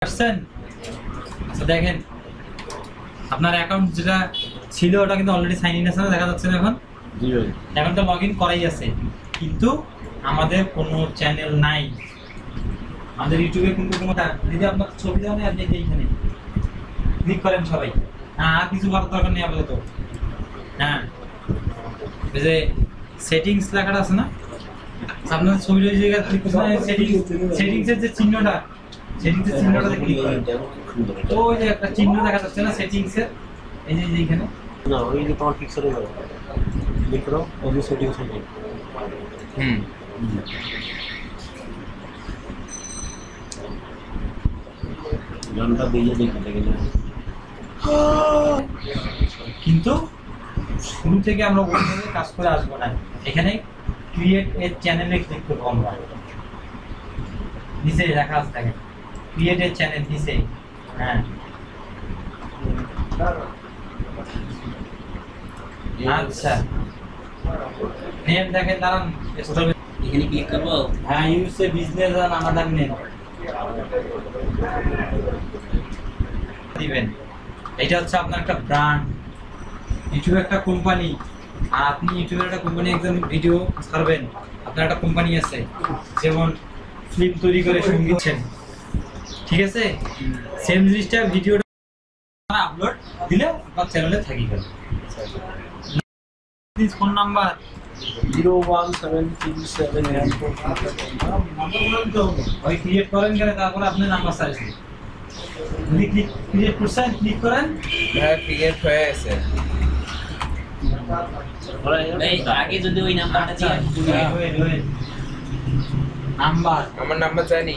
আসছেন? আচ্ছা দেখেন, আপনার অ্যাকাউন্ট যেটা ছিল ওটা কিন্তু অলরেডি সাইন ইন আছে না, দেখা যাচ্ছে না এখন? জি ভাই। এখন তো লগ ইন করাই আছে, কিন্তু আমাদের কোনো চ্যানেল নাই। আমাদের ইউটিউবে কিন্তু কোনো যদি আপনার ছবি দেওয়া নেই, আপনি এইখানে ক্লিক করেন সবাই। হ্যাঁ, আর কিছু করার দরকার নেই আপাতত। হ্যাঁ, এই যে সেটিংস লেখাটা আছে না, আপনার ছবির ওই জায়গায় ক্লিক করছেন, সেটিংসের যে চিহ্নটা, সেটিংসের চিহ্নটাতে ক্লিক করেন। তো ওই যে একটা চিহ্ন দেখা যাচ্ছে না সেটিংসের, এই যে এইখানে। না, ওই যে তোমার পিকচারে যাও, ক্লিক করো, ওই যে সেটিংস হবে। গানটা দিয়ে দেখতে গেলে কিন্তু শুরু থেকে আমরা ওইভাবে কাজ করে আসবো না। এখানে ক্রিয়েট এ চ্যানেলে ক্লিক করবো আমরা, নিচে লেখা আছে দেখেন, ক্রিয়েট এ চ্যানেল নিচে। হ্যাঁ, আচ্ছা নেম দেখেন, দাঁড়ান, এখানে ক্লিক করবো। হ্যাঁ, use a business or another name দিবেন। এটা হচ্ছে আপনার একটা ব্র্যান্ড, ইউটিউব একটা কোম্পানি, আর আপনি ইউটিউবের একটা কোম্পানি একজন ভিডিও ছাড়বেন, আপনার একটা কোম্পানি আছে, যেমন ফিল্ম তৈরি করে সঙ্গীত, ঠিক আছে? সেম জিনিসটা ভিডিওটা আপলোড দিলে আপনার চ্যানেলে থাকি গেল। ফোন নাম্বার 0173714 ওই ক্রিয়েট করেন কেন, তারপরে আপনি নাম্বার চাইছেন, ক্রিয়েট করছেন, ক্লিক করেন। হ্যাঁ, ক্রিয়েট হয়ে গেছে। এই আগে যদি ওই নাম্বারটা দিয়ে নাম্বার আমার নাম্বার জানি।